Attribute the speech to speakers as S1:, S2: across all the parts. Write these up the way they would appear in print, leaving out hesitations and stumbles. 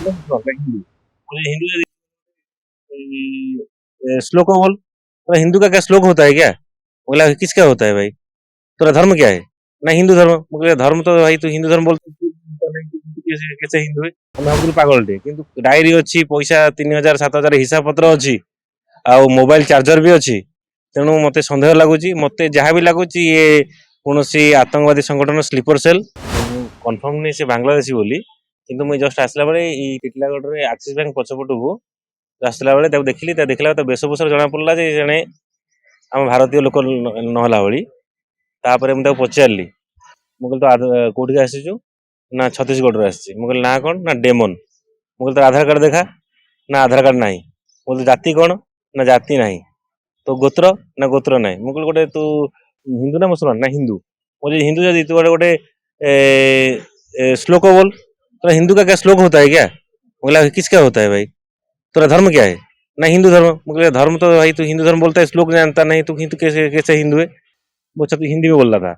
S1: हिंदू मुझे हिंदू श्लोक बोल। तो हिंदू का क्या श्लोक होता है क्या? बोला किसका होता है भाई? तेरा धर्म क्या है? ना हिंदू धर्म। बोले धर्म तो भाई तू हिंदू धर्म बोलते कैसे कैसे हिंदू है? ଆମେ ଭାବୁଥିଲୁ ପାଗଳଟେ କିନ୍ତୁ ଡାଏରୀ ଅଛି, ପଇସା 3000 7000 ହିସାବ ପତ୍ର ଅଛି, ଆଉ ମୋବାଇଲ ଚାର୍ଜର ବି ଅଛି। ତେଣୁ ମତେ ସନ୍ଦେହ ଲାଗୁଛି, ମତେ ଯାହା ବି ଲାଗୁଛି ଇଏ କୌଣସି ଆତଙ୍କବାଦୀ ସଂଗଠନ ସ୍ଲିପର ସେଲ୍। କନଫର୍ମ ନାହିଁ ସେ ବାଂଲାଦେଶୀ ବୋଲି, କିନ୍ତୁ ମୁଁ ଜଷ୍ଟ ଆସିଲା ବେଳେ ଏଇ ଟିଟିଲାଗଡ଼ରେ ଆକ୍ସିସ୍ ବ୍ୟାଙ୍କ ପଛପଟକୁ ଆସିଲା ବେଳେ ତାକୁ ଦେଖିଲି। ତା ଦେଖିଲା ତା ବେଶଭୂଷାରୁ ଜଣା ପଡ଼ିଲା ଯେ ଜଣେ ଆମ ଭାରତୀୟ ଲୋକ ନହେଲା ଭଳି। ତାପରେ ମୁଁ ତାକୁ ପଚାରିଲି, ମୁଁ କହିଲି ତ କୋଉଠିକି ଆସିଛୁ? ନା ଛତିଶଗଡ଼ରୁ ଆସିଛି। ମୁଁ କହିଲି ନା କ'ଣ? ନା ଡେମନ। ମୁଁ କହିଲି ତ ଆଧାର କାର୍ଡ ଦେଖା। ନା ଆଧାର କାର୍ଡ ନାହିଁ। ମୁଁ କହିଲି ଜାତି କ'ଣ? ନା ଜାତି ନାହିଁ। ତ ଗୋତ୍ର? ନା ଗୋତ୍ର ନାହିଁ। ମୁଁ କହିଲି ଗୋଟେ ତୁ ହିନ୍ଦୁ ନା ମୁସଲମାନ? ନା ହିନ୍ଦୁ। ମୁଁ କହିଲି हिंदू यदि तू गोटे श्लोक बोल। तो हिंदू का क्या श्लोक होता है क्या? बोला किसका होता है भाई? तेरा धर्म क्या है? ना हिंदू धर्म। मुझे धर्म तो भाई तू हिंदू धर्म बोलता है, श्लोक जानता नहीं, तू हिंदू कैसे कैसे हिंदू है? वो सब हिंदी में बोल रहा था।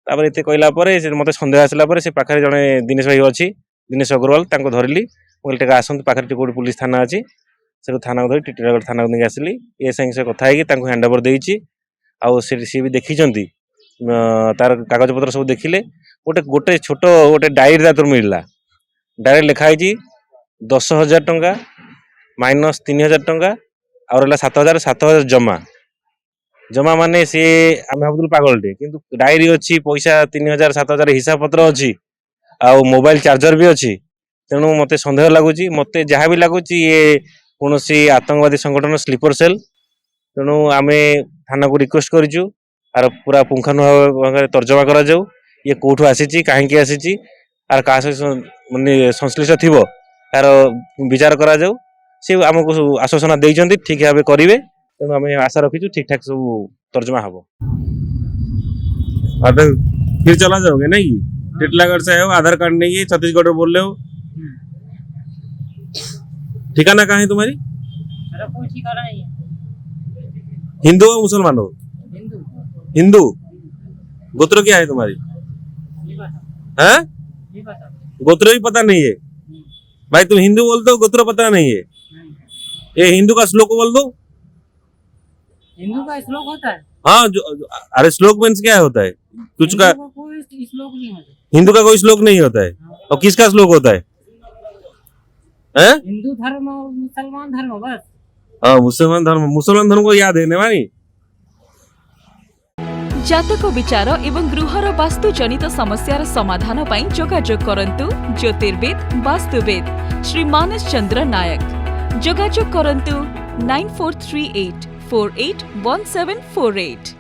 S1: तापर एते कहला परे से मते संदेह आसला परे से पाखरे जणे दिनेश भाई अछि, दिनेश अग्रवाल, तांको धरली। मोल टेका आसंत पाखरे कोड पुलिस थाना अछि, से थाना धरि टिटिलागढ़ थाना को आसली। ए संग से कथा है तांको हैंड ओवर देइछि। आ सी भी देखी तार कागज पत्र सब देखिले। गोटे गोटे छोट गोटे डायरी दा मिलला। डायरी लिखा है 10,000 टंका माइनस 3,000 टंका और 7,000 जमा। जमा माने सी आम भावुलु पागलटे किंतु डायरी अच्छी, पैसा 3,000 7,000 हिसाब पत्र अच्छी, आ मोबाइल चार्जर भी अच्छी। तेणु मते सन्देह लगुच, मते जहाँ भी लगुच ये कौन आतंकवादी संगठन स्लीपर सेल। तेणु आम थाना को रिक्वेस्ट करूँ आर पूरा पुंखानुपुंख तर्जमा करा जाऊ, ये कौटू आसी कहीं आसी आर क्या मानने संश्लिष्ट थी तार विचार करा जाऊ। सी आमको आश्वासना देते ठीक भाव करेंगे। तेणु आम आशा रखीचु ठीक ठाक सब तर्जमा हम। फिर चला जाओगे नहीं? टिटिलागढ़ से हो, आधार कार्ड नहीं है, छत्तीसगढ़ बोल रहे हो। ठिकाना कहाँ है तुम्हारी?
S2: मेरा कोई ठिकाना नहीं है।
S1: हिंदू हो मुसलमान हो? हिंदू। गोत्र क्या है तुम्हारी? हैं? गोत्र भी पता नहीं है भाई? तुम हिंदू बोलते हो, गोत्र पता नहीं है। ये हिंदू का श्लोक बोल दो।
S2: हिंदू का श्लोक होता है?
S1: हाँ अरे श्लोक मीन्स क्या होता है? कुछ का
S2: कोई श्लोक नहीं होता।
S1: हिंदू का कोई श्लोक नहीं होता है। और किसका श्लोक होता है?
S2: हिंदू धर्म और मुसलमान धर्म बस।
S1: हाँ मुसलमान धर्म को याद है नहीं?
S3: जातक विचार एवं गृहर वास्तु जनित समस्यार समाधान पाई जोगाजोग करंतु ज्योतिर्विद वास्तुविद श्री मानस चंद्र नायक। जोगाजोग करंतु 9438481748।